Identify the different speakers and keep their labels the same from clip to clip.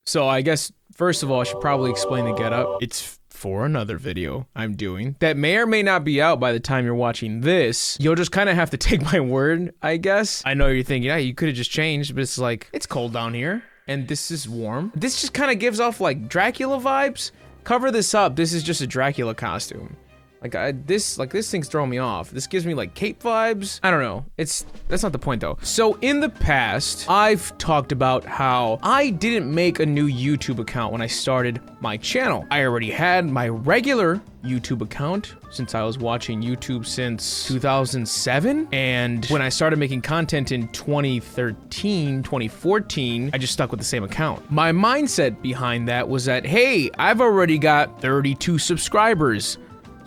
Speaker 1: So I guess, first of all, I should probably explain the getup. It's for another video I'm doing that may or may not be out by the time you're watching this. You'll just kind of have to take my word, I guess. I know you're thinking, yeah, you could have just changed, but it's like, it's cold down here, and this is warm. This just kind of gives off like Dracula vibes. Cover this up, this is just a Dracula costume. Like this thing's throwing me off. This gives me like cape vibes. I don't know. That's not the point though. So in the past, I've talked about how I didn't make a new YouTube account when I started my channel. I already had my regular YouTube account since I was watching YouTube since 2007. And when I started making content in 2013, 2014, I just stuck with the same account. My mindset behind that was that, hey, I've already got 32 subscribers.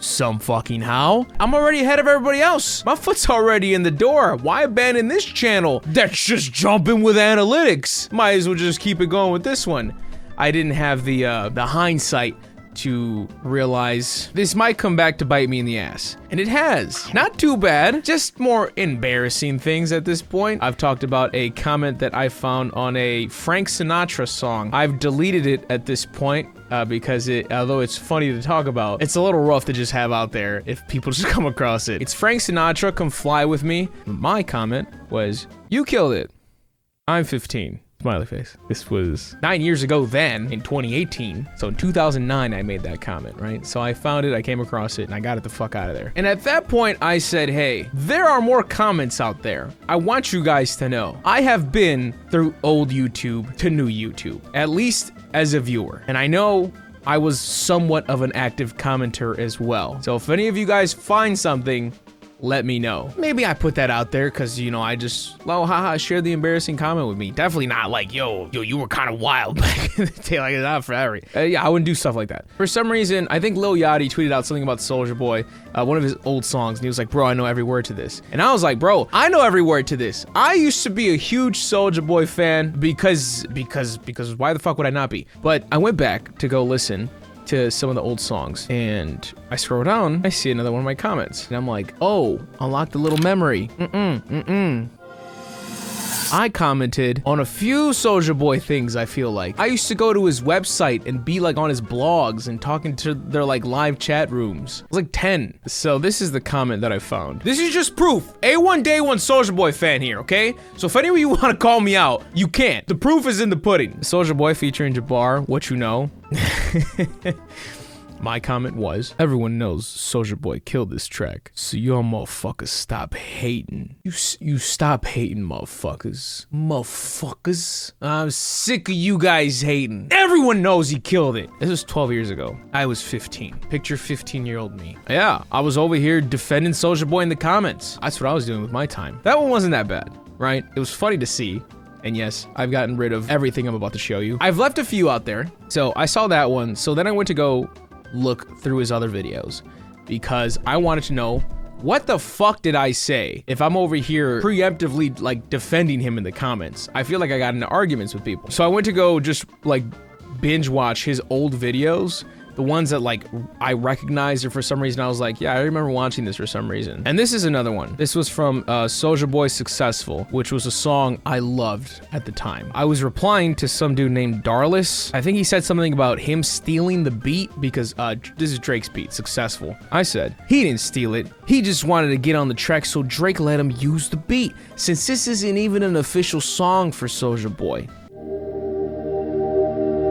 Speaker 1: Some fucking how. I'm already ahead of everybody else. My foot's already in the door. Why abandon this channel that's just jumping with analytics? Might as well just keep it going with this one. I didn't have the hindsight to realize this might come back to bite me in the ass. And it has. Not too bad, just more embarrassing things at this point. I've talked about a comment that I found on a Frank Sinatra song. I've deleted it at this point because although it's funny to talk about, it's a little rough to just have out there if people just come across it. It's Frank Sinatra, Come Fly With Me. My comment was, you killed it. I'm 15. Smiley face. This was 9 years ago then, in 2018. So in 2009, I made that comment, right? So I found it, I came across it, and I got it the fuck out of there. And at that point, I said, hey, there are more comments out there. I want you guys to know. I have been through old YouTube to new YouTube, at least as a viewer. And I know I was somewhat of an active commenter as well. So if any of you guys find something, let me know. Maybe I put that out there because, you know, I just, oh, haha, share the embarrassing comment with me. Definitely not like, yo, you were kind of wild back in the day. Like, not for that. Yeah, I wouldn't do stuff like that. For some reason, I think Lil Yachty tweeted out something about Soulja Boy, one of his old songs, and he was like, bro, I know every word to this. And I was like, bro, I know every word to this. I used to be a huge Soulja Boy fan because why the fuck would I not be? But I went back to go listen to some of the old songs, and I scroll down, I see another one of my comments, and I'm like, oh, unlock the little memory. I commented on a few Soulja Boy things, I feel like. I used to go to his website and be like on his blogs and talking to their like live chat rooms. It was like 10. So this is the comment that I found. This is just proof. A1 Day 1 Soulja Boy fan here, okay? So if any of you want to call me out, you can't. The proof is in the pudding. Soulja Boy featuring Jabbar, What You Know. My comment was, everyone knows Soulja Boy killed this track, so y'all motherfuckers stop hating. You stop hating, motherfuckers. Motherfuckers. I'm sick of you guys hating. Everyone knows he killed it. This was 12 years ago. I was 15. Picture 15-year-old me. Yeah, I was over here defending Soulja Boy in the comments. That's what I was doing with my time. That one wasn't that bad, right? It was funny to see. And yes, I've gotten rid of everything I'm about to show you. I've left a few out there. So I saw that one. So then I went to go look through his other videos because I wanted to know, what the fuck did I say? If I'm over here preemptively like defending him in the comments, I feel like I got into arguments with people. So I went to go just like binge watch his old videos, the ones that like I recognized, or for some reason I was like, yeah, I remember watching this for some reason. And this is another one. This was from Soulja Boy Successful, which was a song I loved at the time. I was replying to some dude named Darlis. I think he said something about him stealing the beat because this is Drake's beat, Successful. I said, he didn't steal it. He just wanted to get on the track, so Drake let him use the beat, since this isn't even an official song for Soulja Boy.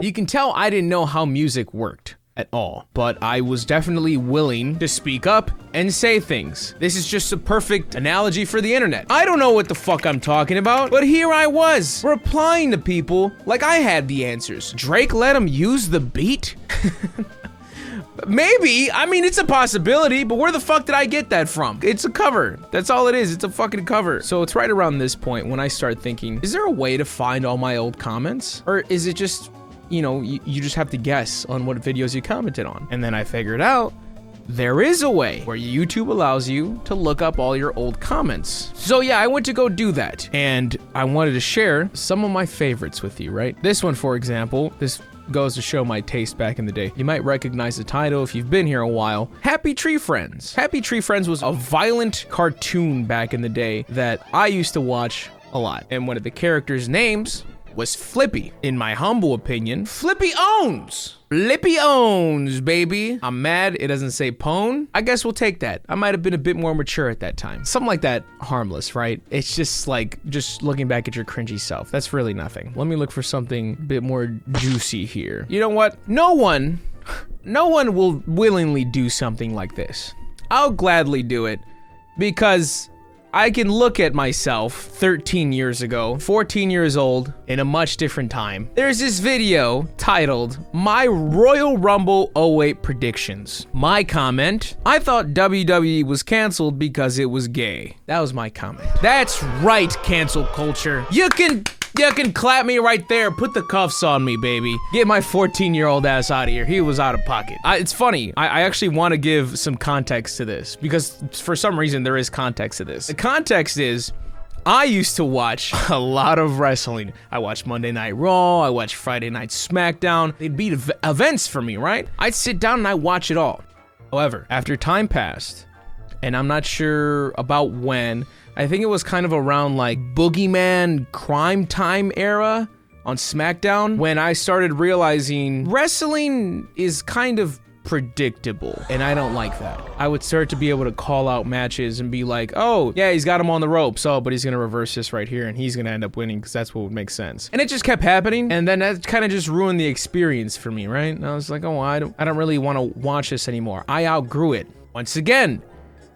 Speaker 1: You can tell I didn't know how music worked at all, but I was definitely willing to speak up and say things. This is just a perfect analogy for the internet. I don't know what the fuck I'm talking about, but here I was, replying to people like I had the answers. Drake let him use the beat? Maybe, I mean, it's a possibility, but where the fuck did I get that from? It's a cover. That's all it is. It's a fucking cover. So it's right around this point when I start thinking, is there a way to find all my old comments? Or is it just, you know, you just have to guess on what videos you commented on? And then I figured out there is a way where YouTube allows you to look up all your old comments. So yeah, I went to go do that, and I wanted to share some of my favorites with you, right? This one, for example, this goes to show my taste back in the day. You might recognize the title if you've been here a while. Happy Tree Friends. Happy Tree Friends was a violent cartoon back in the day that I used to watch a lot. And one of the characters' names was Flippy. In my humble opinion, Flippy owns. Flippy owns, baby. I'm mad it doesn't say pwn. I guess we'll take that. I might have been a bit more mature at that time. Something like that, harmless, right? It's just like, just looking back at your cringy self. That's really nothing. Let me look for something a bit more juicy here. You know what? No one will willingly do something like this. I'll gladly do it because I can look at myself 13 years ago, 14 years old, in a much different time. There's this video titled, My Royal Rumble 08 Predictions. My comment, I thought WWE was canceled because it was gay. That was my comment. That's right, cancel culture. You can clap me right there. Put the cuffs on me, baby. Get my 14-year-old ass out of here. He was out of pocket. It's funny. I actually want to give some context to this because for some reason there is context to this. The context is I used to watch a lot of wrestling. I watched Monday Night Raw. I watched Friday Night SmackDown. They'd be events for me, right? I'd sit down and I'd watch it all. However, after time passed, and I'm not sure about when, I think it was kind of around like Boogeyman Crime Time era on SmackDown when I started realizing wrestling is kind of predictable and I don't like that. I would start to be able to call out matches and be like, oh yeah, he's got him on the ropes, oh, but he's gonna reverse this right here and he's gonna end up winning because that's what would make sense. And it just kept happening, and then that kind of just ruined the experience for me, right? And I was like, oh, I don't really want to watch this anymore. I outgrew it. Once again,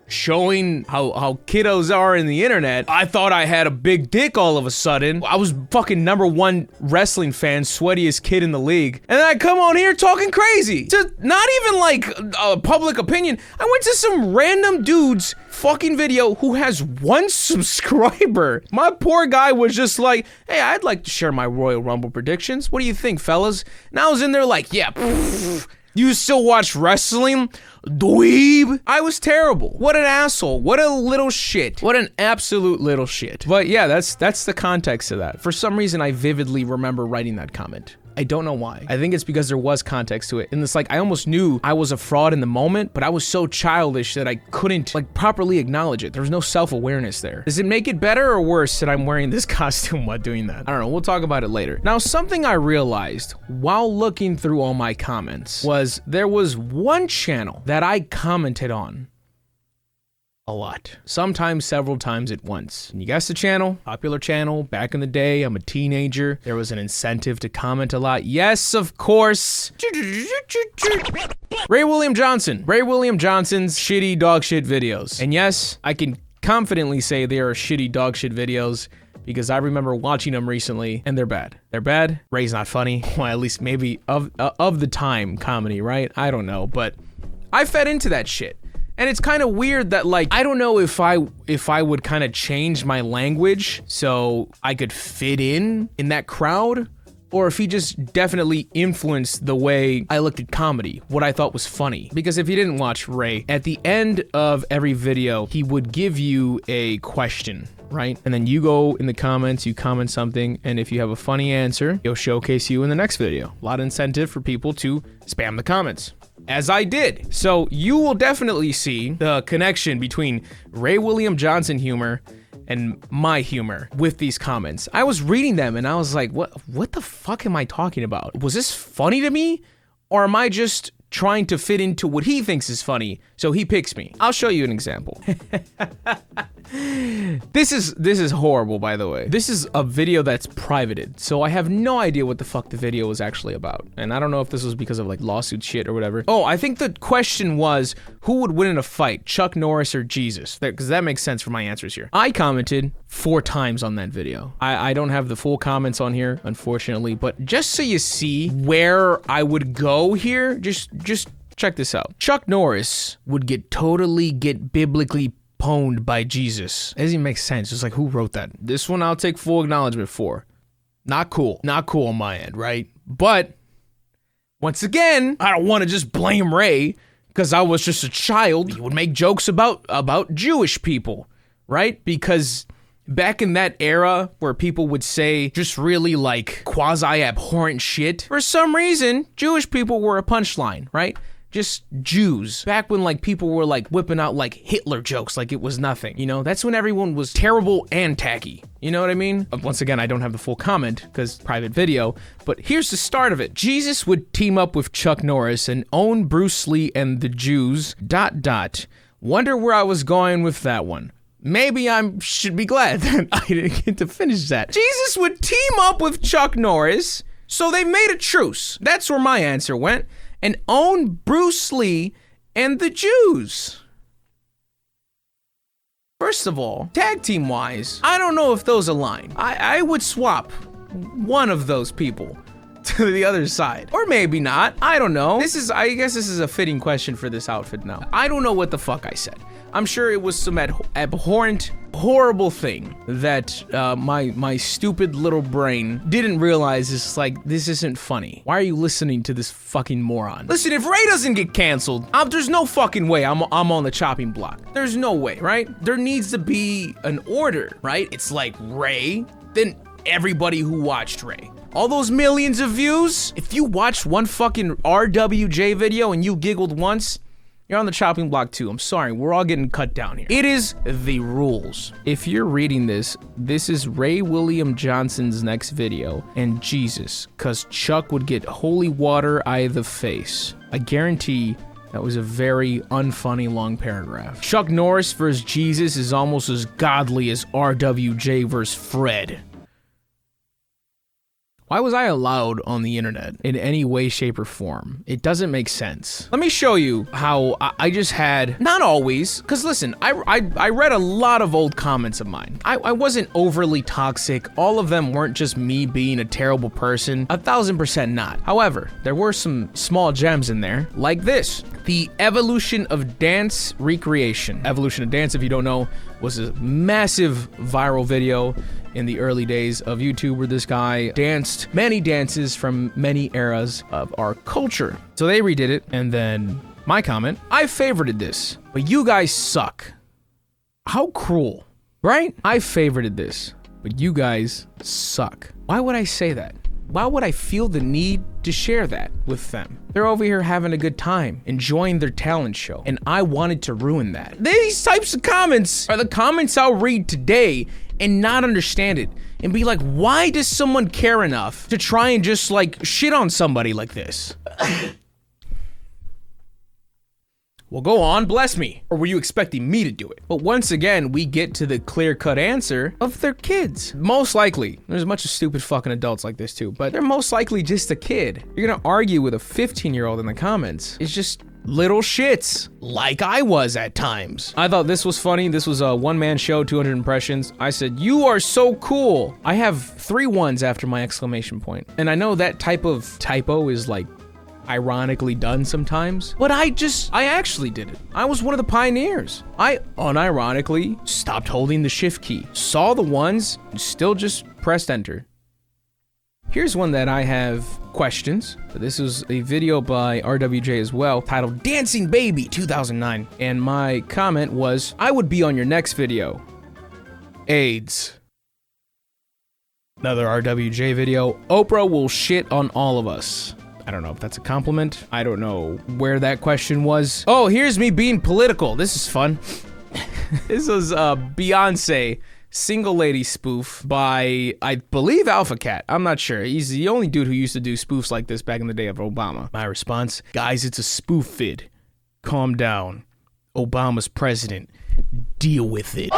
Speaker 1: showing how kiddos are in the internet, I thought I had a big dick all of a sudden. I was fucking #1 wrestling fan, sweatiest kid in the league. And then I come on here talking crazy. To not even like a public opinion. I went to some random dude's fucking video who has 1 subscriber. My poor guy was just like, hey, I'd like to share my Royal Rumble predictions. What do you think, fellas? And I was in there like, yeah, you still watch wrestling? Dweeb. I was terrible. What an asshole. What a little shit. What an absolute little shit. But yeah, that's the context of that. For some reason, I vividly remember writing that comment. I don't know why. I think it's because there was context to it. And it's like, I almost knew I was a fraud in the moment, but I was so childish that I couldn't like properly acknowledge it. There was no self-awareness there. Does it make it better or worse that I'm wearing this costume while doing that? I don't know. We'll talk about it later. Now, something I realized while looking through all my comments was there was one channel that I commented on a lot. Sometimes several times at once. And you guessed the channel, popular channel, back in the day, I'm a teenager. There was an incentive to comment a lot. Yes, of course. Ray William Johnson. Ray William Johnson's shitty dog shit videos. And yes, I can confidently say they are shitty dog shit videos because I remember watching them recently and they're bad. They're bad. Ray's not funny. Well, at least maybe of the time comedy, right? I don't know, but I fed into that shit. And it's kind of weird that like, I don't know if I would kind of change my language so I could fit in that crowd, or if he just definitely influenced the way I looked at comedy, what I thought was funny. Because if you didn't watch Ray, at the end of every video, he would give you a question, right? And then you go in the comments, you comment something, and if you have a funny answer, he'll showcase you in the next video. A lot of incentive for people to spam the comments. As I did. So you will definitely see the connection between Ray William Johnson humor and my humor with these comments. I was reading them and I was like, what the fuck am I talking about? Was this funny to me? Or am I just trying to fit into what he thinks is funny, so he picks me? I'll show you an example. This is horrible, by the way. This is a video that's privated, so I have no idea what the fuck the video was actually about. And I don't know if this was because of like lawsuit shit or whatever. Oh, I think the question was, who would win in a fight, Chuck Norris or Jesus? Because that makes sense for my answers here. I commented 4 times on that video. I don't have the full comments on here, unfortunately, but just so you see where I would go here, just check this out. Chuck Norris would get biblically pwned by Jesus. It doesn't even make sense. It's like, who wrote that? This one I'll take full acknowledgement for. Not cool. Not cool on my end, right? But once again, I don't want to just blame Ray because I was just a child. He would make jokes about Jewish people, right? Because back in that era where people would say just really like quasi-abhorrent shit, for some reason, Jewish people were a punchline, right? just Jews. Back when like people were like whipping out like Hitler jokes like it was nothing, you know? That's when everyone was terrible and tacky. You know what I mean? Once again, I don't have the full comment because private video, but here's the start of it. Jesus would team up with Chuck Norris and own Bruce Lee and the Jews, ... Wonder where I was going with that one. Maybe I should be glad that I didn't get to finish that. Jesus would team up with Chuck Norris, so they made a truce. That's where my answer went. And own Bruce Lee and the Jews. First of all, tag team wise, I don't know if those align. I would swap one of those people to the other side. Or maybe not, I don't know. I guess this is a fitting question for this outfit now. I don't know what the fuck I said. I'm sure it was some abhorrent, horrible thing that my stupid little brain didn't realize. It's like, this isn't funny. Why are you listening to this fucking moron? Listen, if Ray doesn't get canceled, there's no fucking way I'm on the chopping block. There's no way, right? There needs to be an order, right? It's like Ray, then everybody who watched Ray. All those millions of views, if you watched one fucking RWJ video and you giggled once, you're on the chopping block too. I'm sorry, we're all getting cut down here. It is the rules. If you're reading this, this is Ray William Johnson's next video, and Jesus, cause Chuck would get holy water out of the face. I guarantee that was a very unfunny long paragraph. Chuck Norris versus Jesus is almost as godly as RWJ versus Fred. Why was I allowed on the internet in any way, shape, or form? It doesn't make sense. Let me show you how I just had, not always, because listen, I read a lot of old comments of mine. I wasn't overly toxic. All of them weren't just me being a terrible person. 1000% not. However, there were some small gems in there, like this. The Evolution of Dance Recreation. Evolution of Dance, if you don't know, was a massive viral video in the early days of YouTube where this guy danced many dances from many eras of our culture. So they redid it, and then my comment, I favorited this, but you guys suck. How cruel, right? I favorited this, but you guys suck. Why would I say that? Why would I feel the need to share that with them? They're over here having a good time, enjoying their talent show, and I wanted to ruin that. These types of comments are the comments I'll read today and not understand it and be like, why does someone care enough to try and just like shit on somebody like this? Well, go on, bless me. Or were you expecting me to do it? But once again, we get to the clear-cut answer of their kids. Most likely, there's a bunch of stupid fucking adults like this too, but they're most likely just a kid. You're gonna argue with a 15-year-old in the comments. It's just little shits, like I was at times. I thought this was funny. This was a one-man show, 200 impressions. I said, you are so cool. I have 3 ones after my exclamation point. And I know that type of typo is like ironically done sometimes, but I actually did it. I was one of the pioneers. I unironically stopped holding the shift key, saw the ones, and still just pressed enter. Here's one that I have questions. This is a video by RWJ as well, titled Dancing Baby 2009. And my comment was, I would be on your next video. AIDS. Another RWJ video, Oprah will shit on all of us. I don't know if that's a compliment. I don't know where that question was. Oh, here's me being political. This is fun. This was Beyonce single lady spoof by, I believe, Alpha Cat. I'm not sure. He's the only dude who used to do spoofs like this back in the day of Obama. My response, guys, it's a spoof vid. Calm down. Obama's president. Deal with it.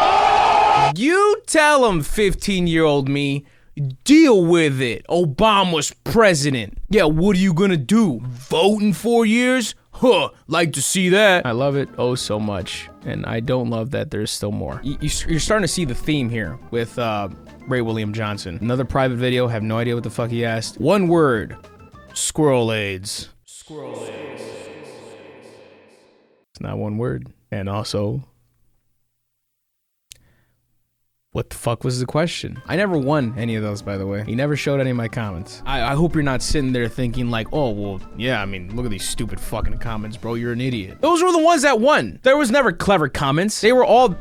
Speaker 1: You tell him, 15-year-old me. Deal with it. Obama's president. Yeah, what are you gonna do? Vote in 4 years? Huh, like to see that. I love it oh so much, and I don't love that there's still more. You're starting to see the theme here with Ray William Johnson. Another private video, have no idea what the fuck he asked. One word, squirrel AIDS. Squirrel AIDS. It's not one word. And also, what the fuck was the question? I never won any of those, by the way. He never showed any of my comments. I hope you're not sitting there thinking like, oh, well, yeah, I mean, look at these stupid fucking comments, bro. You're an idiot. Those were the ones that won. There was never clever comments. They were all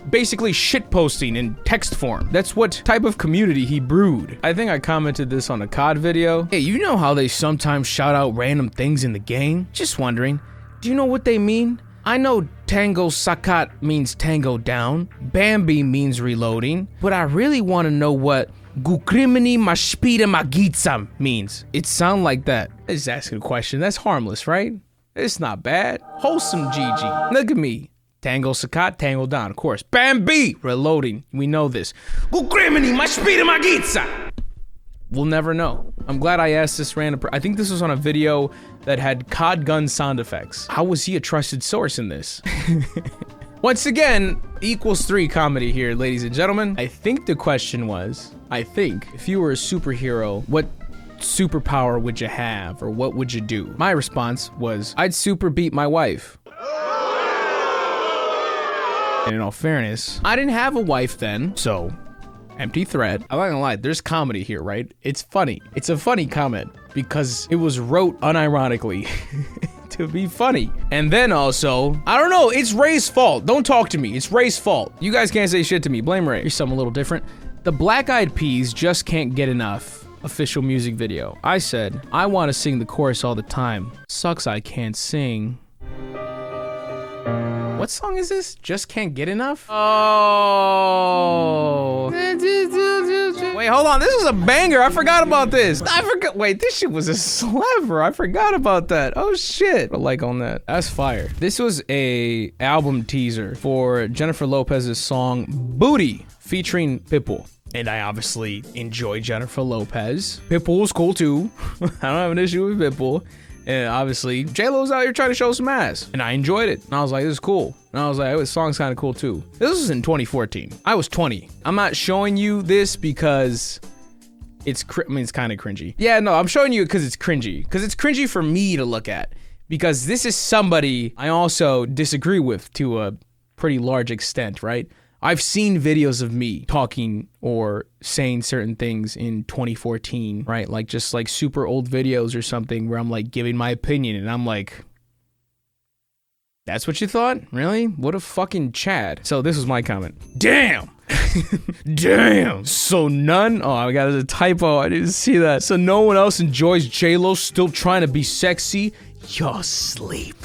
Speaker 1: basically shitposting in text form. That's what type of community he brewed. I think I commented this on a COD video. Hey, you know how they sometimes shout out random things in the game? Just wondering, Do you know what they mean? I know tango sakat means tango down, Bambi means reloading, but I really want to know what Gukrimini mashpida magitsa means. It sound like that. Just asking a question. That's harmless, right? It's not bad. Wholesome GG. Look at me. Tango sakat, tango down, of course. Bambi! Reloading. We know this. Gukrimini mashpida magitsa! We'll never know. I'm glad I asked this random I think this was on a video that had COD gun sound effects. How was he a trusted source in this? Once again, equals 3 comedy here, ladies and gentlemen. I think the question was, if you were a superhero, what superpower would you have, or what would you do? My response was, I'd super beat my wife. And in all fairness, I didn't have a wife then, so empty thread. I'm not gonna lie, there's comedy here, right? It's funny. It's a funny comment because it was wrote unironically to be funny. And then also, I don't know, it's Ray's fault. Don't talk to me, it's Ray's fault. You guys can't say shit to me, blame Ray. Here's something a little different. The Black Eyed Peas just can't get enough official music video. I said, I want to sing the chorus all the time. Sucks I can't sing. What song is this? Just can't get enough? Oh. Wait, hold on. This is a banger. I forgot about this. Wait, this shit was a sliver. I forgot about that. Oh shit. A like on that. That's fire. This was a album teaser for Jennifer Lopez's song Booty featuring Pitbull. And I obviously enjoy Jennifer Lopez. Pitbull's cool too. I don't have an issue with Pitbull. And obviously, J-Lo's out here trying to show some ass. And I enjoyed it. And I was like, this is cool. And I was like, oh, this song's kind of cool too. This was in 2014. I was 20. I'm not showing you this because it's kind of cringy. Yeah, no, I'm showing you because it's cringy. Because it's cringy for me to look at. Because this is somebody I also disagree with to a pretty large extent, right? I've seen videos of me talking or saying certain things in 2014, right? Like just like super old videos or something where I'm like giving my opinion and I'm like, that's what you thought? Really? What a fucking Chad. So this was my comment. Damn. Damn. So none? Oh, I got a typo. I didn't see that. So no one else enjoys J-Lo still trying to be sexy? Y'all sleep.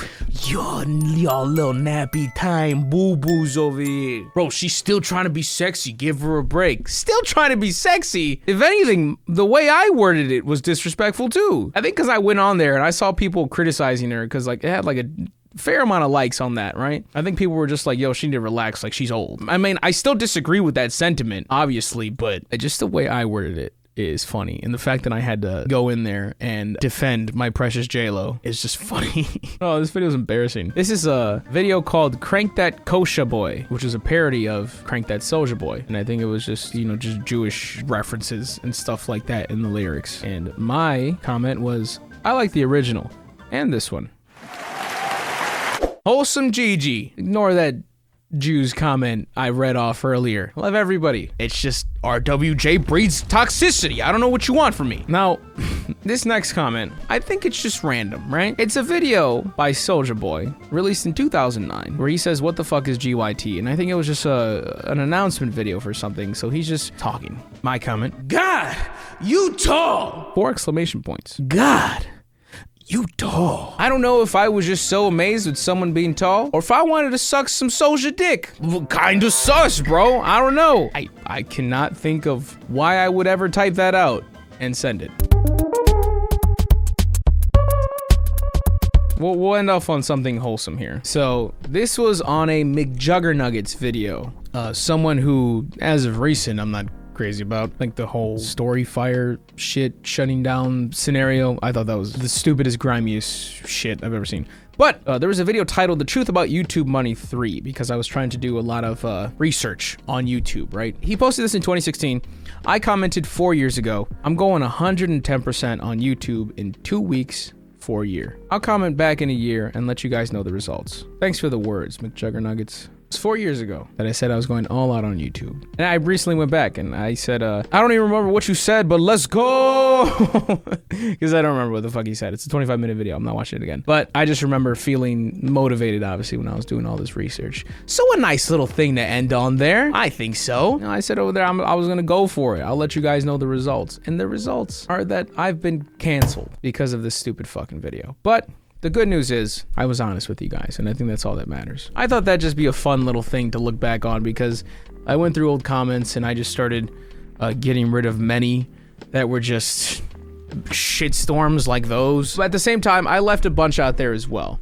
Speaker 1: Y'all little nappy time boo-boos over here. Bro, she's still trying to be sexy. Give her a break. Still trying to be sexy? If anything, the way I worded it was disrespectful too. I think because I went on there and I saw people criticizing her because like it had like a fair amount of likes on that, right? I think people were just like, yo, she need to relax, like she's old. I mean, I still disagree with that sentiment, obviously, but just the way I worded it is funny. And the fact that I had to go in there and defend my precious J-Lo is just funny. Oh, this video is embarrassing. This is a video called Crank That Kosha Boy, which is a parody of Crank That Soulja Boy. And I think it was just, you know, just Jewish references and stuff like that in the lyrics. And my comment was, I like the original and this one. Wholesome Gigi. Ignore that Jew's comment I read off earlier. Love everybody. It's just RWJ breeds toxicity. I don't know what you want from me. Now, this next comment, I think it's just random, right? It's a video by Soulja Boy, released in 2009, where he says, what the fuck is GYT? And I think it was just an announcement video for something, so he's just talking. My comment, God, you tall! 4 exclamation points. God, you tall. I don't know if I was just so amazed with someone being tall, or if I wanted to suck some Soulja dick. Kinda sus, bro. I don't know. I cannot think of why I would ever type that out and send it. We'll end off on something wholesome here. So this was on a McJuggernuggets video. Someone who, as of recent, I'm not crazy about, like the whole story fire shit shutting down scenario. I thought that was the stupidest, grimiest shit I've ever seen. But there was a video titled The Truth About YouTube Money 3 because I was trying to do a lot of research on YouTube, right? He posted this in 2016. I commented 4 years ago, I'm going 110% on YouTube in 2 weeks for a year. I'll comment back in a year and let you guys know the results. Thanks for the words, McJuggernuggets. It's 4 years ago that I said I was going all out on YouTube. And I recently went back and I said, I don't even remember what you said, but let's go. Because I don't remember what the fuck he said. It's a 25-minute video. I'm not watching it again. But I just remember feeling motivated, obviously, when I was doing all this research. So a nice little thing to end on there. I think so. You know, I said over there, I was going to go for it. I'll let you guys know the results. And the results are that I've been canceled because of this stupid fucking video. But the good news is I was honest with you guys, and I think that's all that matters. I thought that'd just be a fun little thing to look back on because I went through old comments and I just started getting rid of many that were just shitstorms like those. But at the same time, I left a bunch out there as well.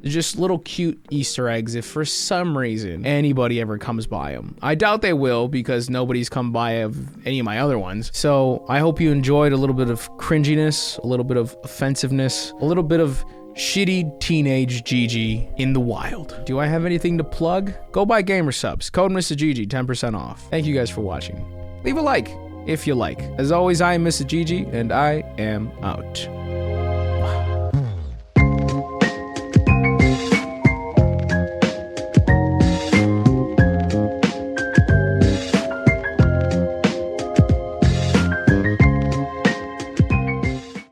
Speaker 1: Just little cute Easter eggs if for some reason anybody ever comes by them. I doubt they will because nobody's come by of any of my other ones. So I hope you enjoyed a little bit of cringiness, a little bit of offensiveness, a little bit of shitty teenage Gigi in the wild. Do I have anything to plug? Go buy gamer subs. Code Mr. Gigi, 10% off. Thank you guys for watching. Leave a like if you like. As always, I am Mr. Gigi and I am out.